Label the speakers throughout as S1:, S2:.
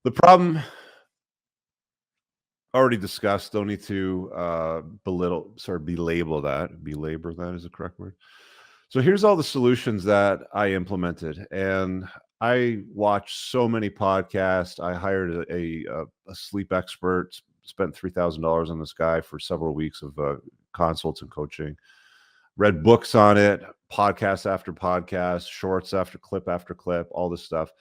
S1: The problem already discussed. Don't need to belabor that is the correct word. So here's all the solutions that I implemented, and I watched so many podcasts. I hired a sleep expert, spent $3,000 on this guy for several weeks of consults and coaching. Read books on it, podcast after podcast, shorts after clip, all this stuff.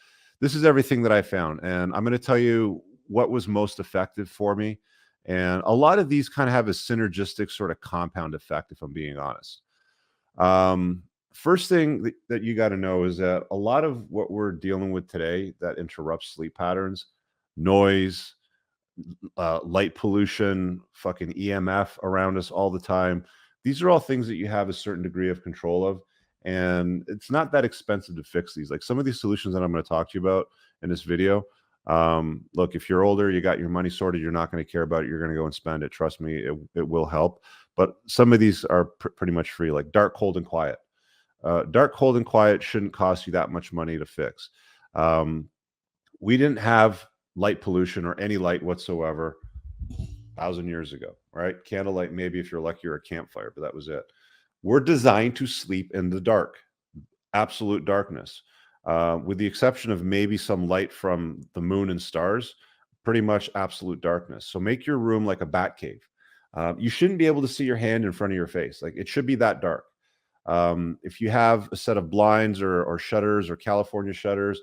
S1: This is everything that I found, and I'm going to tell you what was most effective for me. And a lot of these kind of have a synergistic sort of compound effect, if I'm being honest. First thing that you got to know is that a lot of what we're dealing with today that interrupts sleep patterns, noise, light pollution, fucking EMF around us all the time. These are all things that you have a certain degree of control of. And it's not that expensive to fix these. Like some of these solutions that I'm going to talk to you about in this video. Look, if you're older, you got your money sorted, you're not going to care about it. You're going to go and spend it. Trust me, it will help. But some of these are pretty much free, like dark, cold, and quiet. Dark, cold, and quiet shouldn't cost you that much money to fix. We didn't have light pollution or any light whatsoever 1,000 years ago, right? Candlelight, maybe if you're lucky, or a campfire, but that was it. We're designed to sleep in the dark, absolute darkness, with the exception of maybe some light from the moon and stars, pretty much absolute darkness. So make your room like a bat cave. You shouldn't be able to see your hand in front of your face. Like it should be that dark. If you have a set of blinds or shutters or California shutters,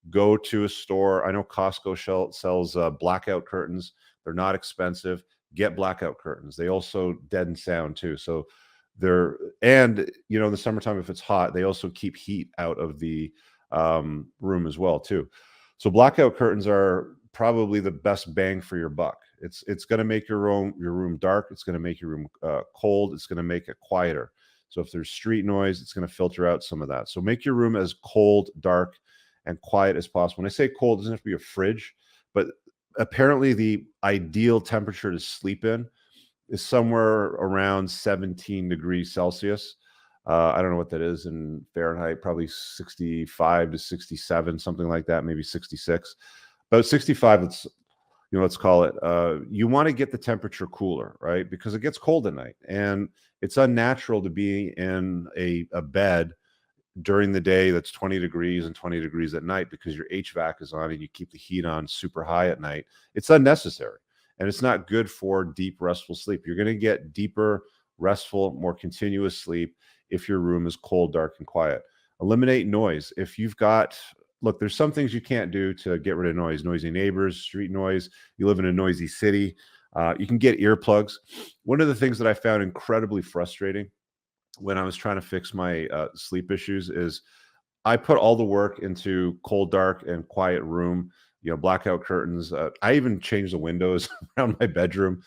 S1: go to a store. I know Costco sells blackout curtains. They're not expensive. Get blackout curtains. They also deaden sound too. So and in the summertime, if it's hot, they also keep heat out of the room as well too. So blackout curtains are probably the best bang for your buck. It's going to make your room dark. It's going to make your room cold. It's going to make it quieter. So if there's street noise, it's going to filter out some of that. So make your room as cold, dark, and quiet as possible. When I say cold, it doesn't have to be a fridge, but apparently the ideal temperature to sleep in is somewhere around 17 degrees Celsius. I don't know what that is in Fahrenheit, probably 65 to 67, something like that, maybe 66. But 65, let's call it. You want to get the temperature cooler, right? Because it gets cold at night, and it's unnatural to be in a bed during the day that's 20 degrees and 20 degrees at night because your HVAC is on and you keep the heat on super high at night. It's unnecessary, and it's not good for deep, restful sleep. You're going to get deeper, restful, more continuous sleep if your room is cold, dark, and quiet. Eliminate noise. If you've got Look, there's some things you can't do to get rid of noise. Noisy neighbors, street noise. You live in a noisy city. You can get earplugs. One of the things that I found incredibly frustrating when I was trying to fix my sleep issues is I put all the work into cold, dark, and quiet room, blackout curtains. I even changed the windows around my bedroom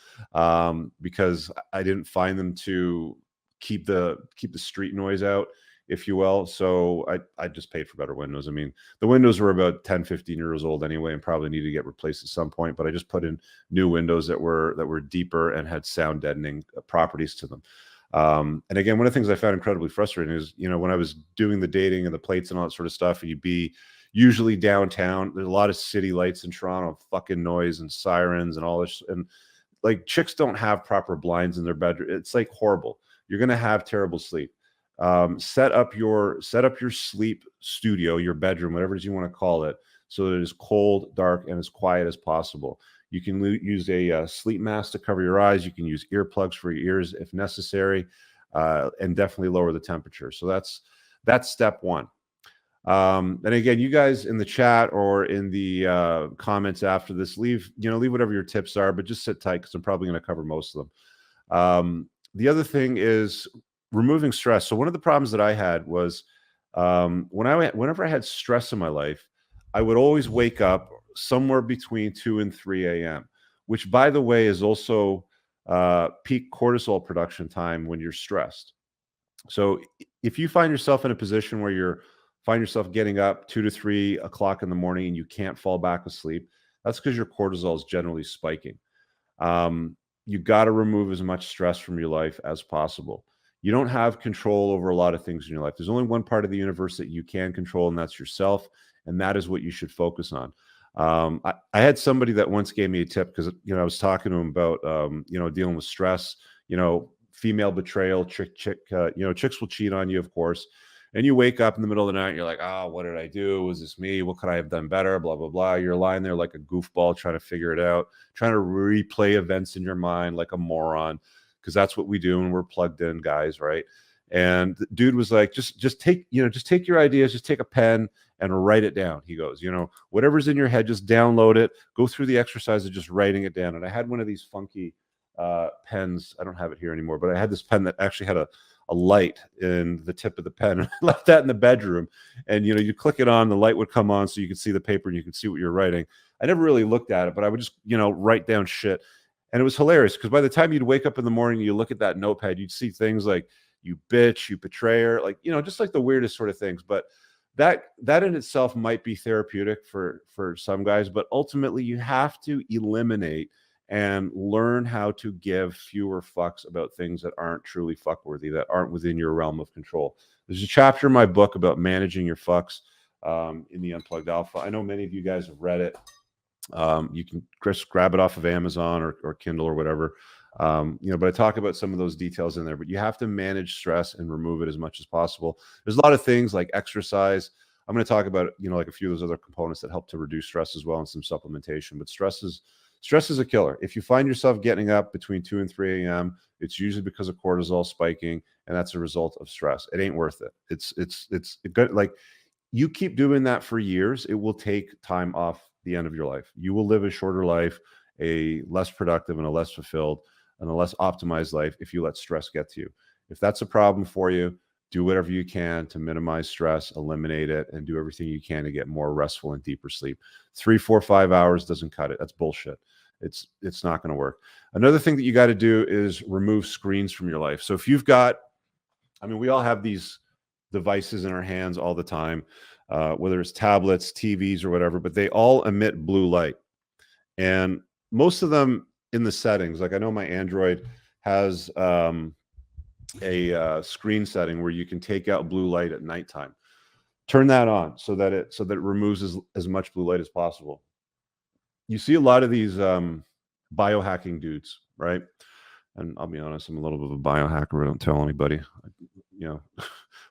S1: because I didn't find them to keep the street noise out, if you will. So I just paid for better windows. I mean, the windows were about 10, 15 years old anyway, and probably needed to get replaced at some point, but I just put in new windows that were deeper and had sound deadening properties to them. And again, one of the things I found incredibly frustrating is, when I was doing the dating and the plates and all that sort of stuff, and you'd be usually downtown, there's a lot of city lights in Toronto, fucking noise and sirens and all this. And like chicks don't have proper blinds in their bedroom. It's like horrible. You're going to have terrible sleep. Set up your sleep studio, your bedroom, whatever it is you want to call it, so that it is cold, dark, and as quiet as possible. You can use a sleep mask to cover your eyes. You can use earplugs for your ears if necessary, and definitely lower the temperature. So that's step one. And again, you guys in the chat or in the comments after this, leave whatever your tips are, but just sit tight because I'm probably going to cover most of them. The other thing is removing stress. So one of the problems that I had was whenever I had stress in my life, I would always wake up somewhere between 2 and 3 a.m., which, by the way, is also peak cortisol production time when you're stressed. So if you find yourself in a position where you find yourself getting up 2 to 3 o'clock in the morning and you can't fall back asleep, that's because your cortisol is generally spiking. You got to remove as much stress from your life as possible. You don't have control over a lot of things in your life. There's only one part of the universe that you can control, and that's yourself. And that is what you should focus on. I had somebody that once gave me a tip because I was talking to him about dealing with stress, female betrayal, chicks will cheat on you, of course. And you wake up in the middle of the night, and you're like, oh, what did I do? Was this me? What could I have done better? Blah, blah, blah. You're lying there like a goofball trying to figure it out, trying to replay events in your mind like a moron, because that's what we do when we're plugged in guys, right? And the dude was like, just take your ideas, just take a pen and write it down. He goes, whatever's in your head, just download it, go through the exercise of just writing it down. And I had one of these funky pens. I don't have it here anymore, but I had this pen that actually had a light in the tip of the pen. And I left that in the bedroom, and you click it on, the light would come on so you could see the paper and you could see what you're writing. I never really looked at it, but I would just write down shit. And it was hilarious because by the time you'd wake up in the morning, you look at that notepad, you'd see things like, you bitch, you betrayer, like just like the weirdest sort of things. But that in itself might be therapeutic for some guys, but ultimately you have to eliminate and learn how to give fewer fucks about things that aren't truly fuckworthy, that aren't within your realm of control. There's a chapter in my book about managing your fucks in the Unplugged Alpha. I know many of you guys have read it. You can just grab it off of Amazon or Kindle or whatever. But I talk about some of those details in there. But you have to manage stress and remove it as much as possible. There's a lot of things like exercise. I'm going to talk about like a few of those other components that help to reduce stress as well, and some supplementation. But stress is a killer. If you find yourself getting up between 2 and 3 a.m., it's usually because of cortisol spiking, and that's a result of stress. It ain't worth it. It's good. Like, you keep doing that for years, it will take time off the end of your life. You will live a shorter life, a less productive and a less fulfilled and a less optimized life if you let stress get to you. If that's a problem for you, do whatever you can to minimize stress, eliminate it, and do everything you can to get more restful and deeper sleep. 3, 4, 5 hours doesn't cut it. That's bullshit. It's not going to work. Another thing that you got to do is remove screens from your life. So if you've got, we all have these devices in our hands all the time, whether it's tablets, TVs, or whatever, but they all emit blue light. And most of them in the settings, like I know my Android has a screen setting where you can take out blue light at nighttime. Turn that on so that it removes as much blue light as possible. You see a lot of these biohacking dudes, right? And I'll be honest, I'm a little bit of a biohacker. I don't tell anybody,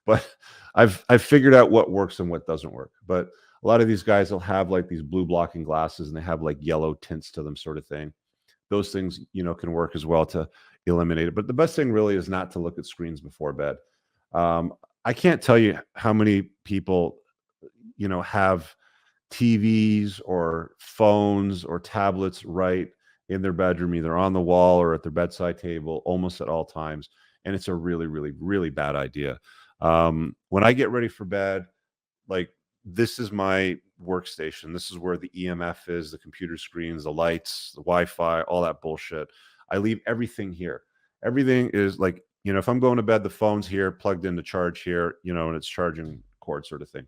S1: but I've figured out what works and what doesn't work. But a lot of these guys will have like these blue blocking glasses, and they have like yellow tints to them, sort of thing. Those things, can work as well to eliminate it. But the best thing really is not to look at screens before bed. I can't tell you how many people, have TVs or phones or tablets right in their bedroom, either on the wall or at their bedside table, almost at all times. And it's a really, really, really bad idea. When I get ready for bed, like, this is my workstation. This is where the EMF is, the computer screens, the lights, the Wi-Fi, all that bullshit. I leave everything here. Everything is like, if I'm going to bed, the phone's here, plugged into charge here, and it's charging cord, sort of thing.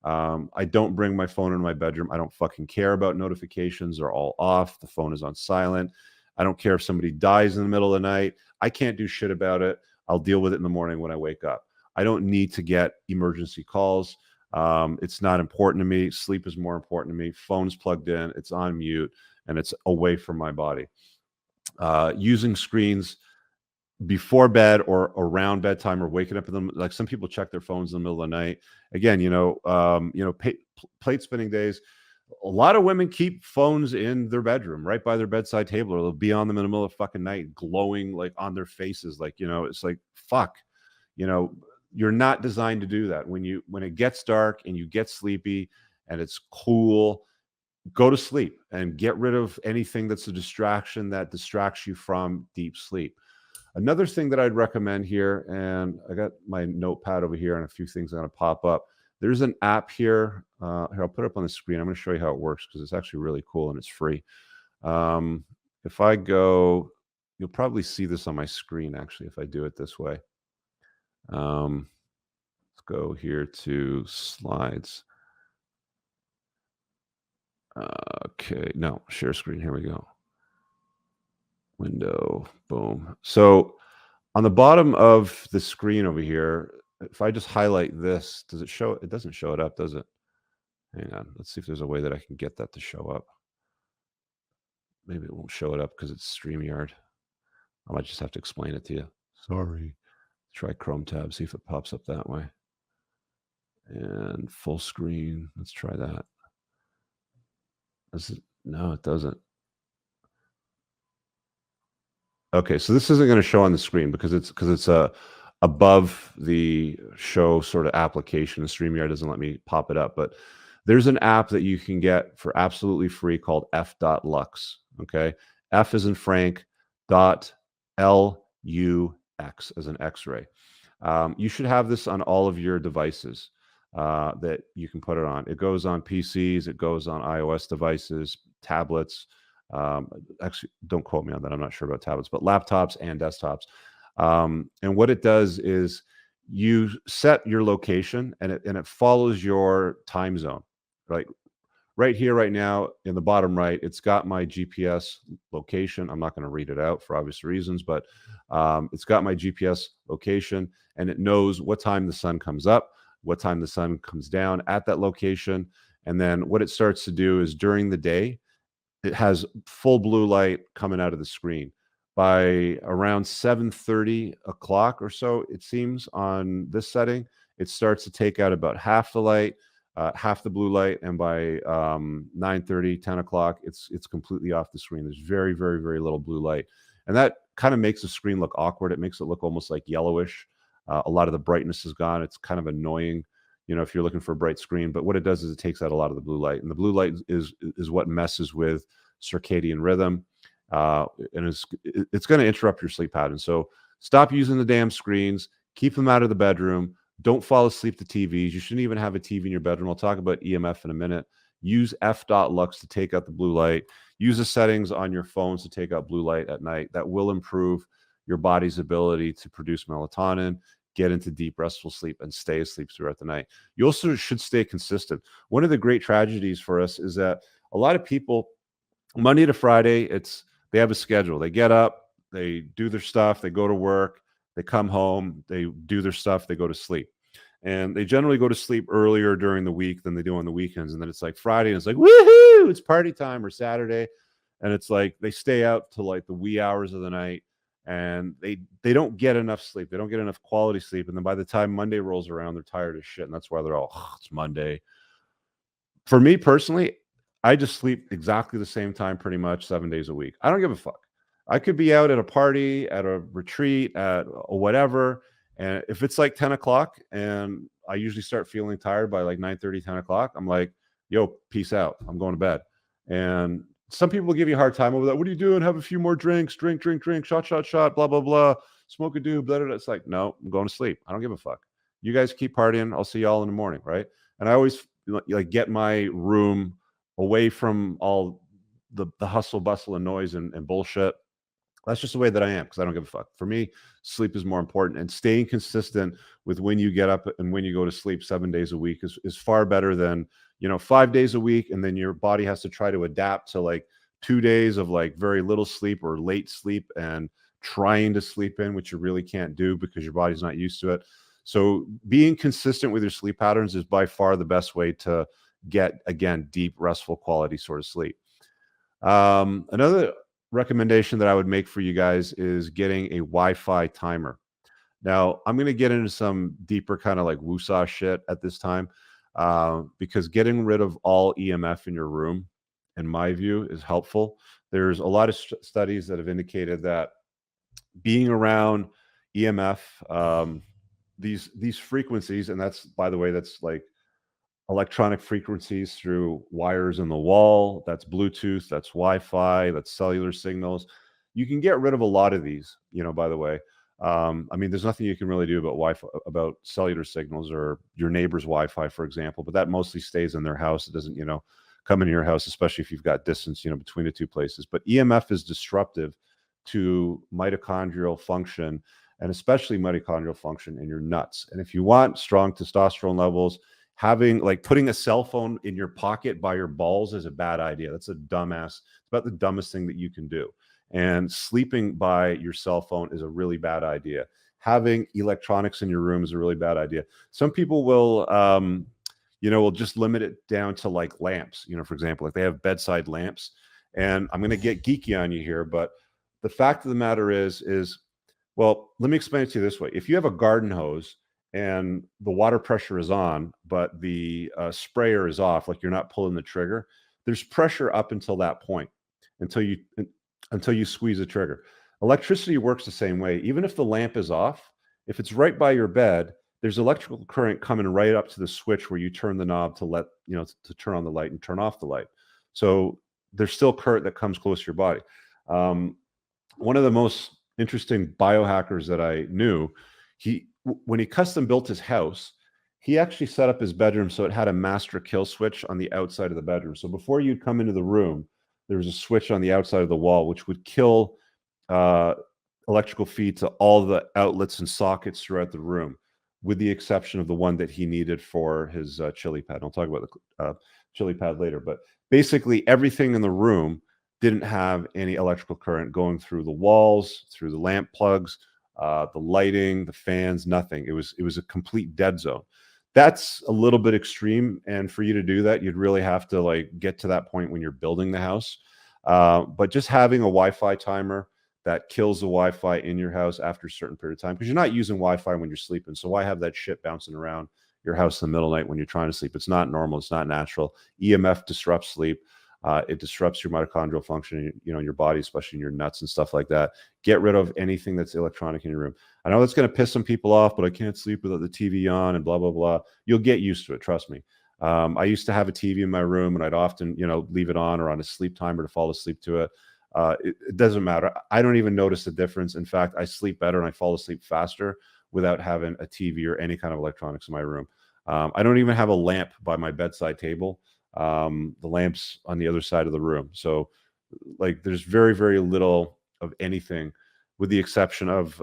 S1: I don't bring my phone into my bedroom. I don't fucking care about notifications. They're all off. The phone is on silent. I don't care if somebody dies in the middle of the night. I can't do shit about it. I'll deal with it in the morning when I wake up. I don't need to get emergency calls. It's not important to me. Sleep is more important to me. Phone's plugged in, it's on mute, and it's away from my body. Using screens before bed or around bedtime, or waking up in them, like some people check their phones in the middle of the night. Again, plate spinning days. A lot of women keep phones in their bedroom, right by their bedside table, or they'll be on them in the middle of fucking night, glowing like on their faces. Like, it's like, fuck, you're not designed to do that. When it gets dark and you get sleepy and it's cool, go to sleep and get rid of anything that's a distraction that distracts you from deep sleep. Another thing that I'd recommend here, and I got my notepad over here and a few things are going to pop up. There's an app here. Here, I'll put it up on the screen. I'm going to show you how it works because it's actually really cool and it's free. If I go, you'll probably see this on my screen, actually, if I do it this way. Let's go here to slides. Okay, no, share screen. Here we go. Window, boom. So on the bottom of the screen over here, if I just highlight this, does it show? It doesn't show it up, does it? Hang on. Let's see if there's a way that I can get that to show up. Maybe it won't show it up because it's StreamYard. I might just have to explain it to you. Sorry. Try Chrome tab, see if it pops up that way. And full screen. Let's try that. No, it doesn't. Okay, so this isn't going to show on the screen because it's above the show sort of application. The StreamYard doesn't let me pop it up, but there's an app that you can get for absolutely free called f.lux. Okay, F is in Frank, dot LUX as an X-ray. You should have this on all of your devices that you can put it on. It goes on PCs, it goes on iOS devices, tablets. Actually, don't quote me on that. I'm not sure about tablets, but laptops and desktops. And what it does is you set your location and it follows your time zone. Like right here, right now, in the bottom right, it's got my GPS location. I'm not going to read it out for obvious reasons, but it's got my GPS location and it knows what time the sun comes up, what time the sun comes down at that location. And then what it starts to do is during the day, it has full blue light coming out of the screen. By around 7:30 o'clock or so, it seems on this setting, it starts to take out about half the light, half the blue light, and by 9:30, 10 o'clock, it's completely off the screen. There's very, very, very little blue light, and that kind of makes the screen look awkward. It makes it look almost like yellowish. A lot of the brightness is gone. It's kind of annoying, if you're looking for a bright screen. But what it does is it takes out a lot of the blue light, and the blue light is what messes with circadian rhythm, and it's going to interrupt your sleep pattern. So stop using the damn screens. Keep them out of the bedroom. Don't fall asleep to TVs. You shouldn't even have a TV in your bedroom. I'll talk about EMF in a minute. Use f.lux to take out the blue light. Use the settings on your phones to take out blue light at night. That will improve your body's ability to produce melatonin, get into deep restful sleep, and stay asleep throughout the night. You also should stay consistent. One of the great tragedies for us is that a lot of people, Monday to Friday, they have a schedule. They get up, they do their stuff, they go to work, they come home, they do their stuff, they go to sleep. And they generally go to sleep earlier during the week than they do on the weekends. And then it's like Friday and it's like, woohoo, it's party time, or Saturday. And it's like they stay out till like the wee hours of the night and they don't get enough sleep. They don't get enough quality sleep. And then by the time Monday rolls around, they're tired as shit. And that's why they're all, it's Monday. For me personally, I just sleep exactly the same time pretty much 7 days a week. I don't give a fuck. I could be out at a party, at a retreat, at or whatever. And if it's like 10 o'clock and I usually start feeling tired by like 9:30, 10 o'clock, I'm like, yo, peace out. I'm going to bed. And some people will give you a hard time over that. What are you doing? Have a few more drinks, drink, shot, blah, blah, blah. Smoke a do, blah, blah, blah. It's like, no, I'm going to sleep. I don't give a fuck. You guys keep partying. I'll see y'all in the morning, right? And I always like get my room away from all the hustle, bustle, and noise and bullshit. That's just the way that I am because I don't give a fuck. For me, sleep is more important, and staying consistent with when you get up and when you go to sleep 7 days a week is far better than 5 days a week, and then your body has to try to adapt to like 2 days of like very little sleep or late sleep and trying to sleep in, which you really can't do because your body's not used to it. So being consistent with your sleep patterns is by far the best way to get, again, deep, restful, quality sort of sleep. Another recommendation that I would make for you guys is getting a Wi-Fi timer. Now, I'm going to get into some deeper kind of like woosah shit at this time because getting rid of all EMF in your room, in my view, is helpful. There's a lot of studies that have indicated that being around EMF, these frequencies, and that's, by the way, that's like electronic frequencies through wires in the wall. That's Bluetooth, that's Wi-Fi, that's cellular signals. You can get rid of a lot of these, by the way. I mean, there's nothing you can really do about Wi-Fi, about cellular signals or your neighbor's Wi-Fi, for example, but that mostly stays in their house. It doesn't, come into your house, especially if you've got distance, between the two places. But EMF is disruptive to mitochondrial function, and especially mitochondrial function in your nuts. And if you want strong testosterone levels, putting a cell phone in your pocket by your balls is a bad idea. That's it's about the dumbest thing that you can do. And sleeping by your cell phone is a really bad idea. Having electronics in your room is a really bad idea. Some people will, we'll just limit it down to like lamps, for example, like they have bedside lamps. And I'm going to get geeky on you here, but the fact of the matter is, well, let me explain it to you this way. If you have a garden hose and the water pressure is on, but the sprayer is off, like you're not pulling the trigger, there's pressure up until that point, until you squeeze the trigger. Electricity works the same way. Even if the lamp is off, if it's right by your bed, there's electrical current coming right up to the switch where you turn the knob to to turn on the light and turn off the light. So there's still current that comes close to your body. One of the most interesting biohackers that I knew, when he custom built his house, he actually set up his bedroom so it had a master kill switch on the outside of the bedroom. So before you'd come into the room, there was a switch on the outside of the wall which would kill electrical feed to all the outlets and sockets throughout the room, with the exception of the one that he needed for his chili pad. I'll talk about the chili pad later, but basically everything in the room didn't have any electrical current going through the walls, through the lamp plugs, the lighting, the fans, nothing. It was a complete dead zone. That's a little bit extreme, and for you to do that, you'd really have to like get to that point when you're building the house. But just having a Wi-Fi timer that kills the Wi-Fi in your house after a certain period of time, because you're not using Wi-Fi when you're sleeping. So why have that shit bouncing around your house in the middle of the night when you're trying to sleep? It's not normal. It's not natural. EMF disrupts sleep. It disrupts your mitochondrial function, in your body, especially in your nuts and stuff like that. Get rid of anything that's electronic in your room. I know that's going to piss some people off, but I can't sleep without the TV on and blah, blah, blah. You'll get used to it. Trust me. I used to have a TV in my room, and I'd often, leave it on or on a sleep timer to fall asleep to it. It doesn't matter. I don't even notice the difference. In fact, I sleep better and I fall asleep faster without having a TV or any kind of electronics in my room. I don't even have a lamp by my bedside table. The lamp's on the other side of the room. So like there's very, very little of anything, with the exception of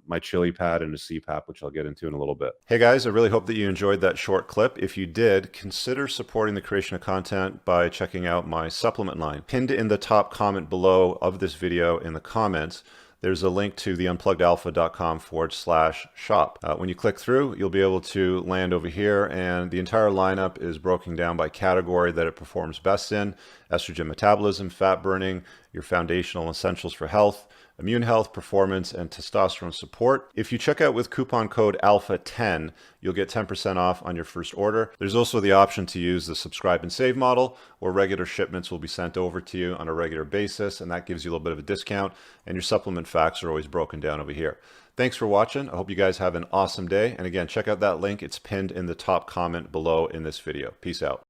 S1: my chili pad and a CPAP, which I'll get into in a little bit. Hey guys, I really hope that you enjoyed that short clip. If you did, consider supporting the creation of content by checking out my supplement line. Pinned in the top comment below of this video in the comments, there's a link to the unpluggedalpha.com/shop. When you click through, you'll be able to land over here, and the entire lineup is broken down by category that it performs best in: estrogen metabolism, fat burning, your foundational essentials for health, immune health, performance, and testosterone support. If you check out with coupon code ALPHA10, you'll get 10% off on your first order. There's also the option to use the subscribe and save model, where regular shipments will be sent over to you on a regular basis, and that gives you a little bit of a discount, and your supplement facts are always broken down over here. Thanks for watching. I hope you guys have an awesome day. And again, check out that link. It's pinned in the top comment below in this video. Peace out.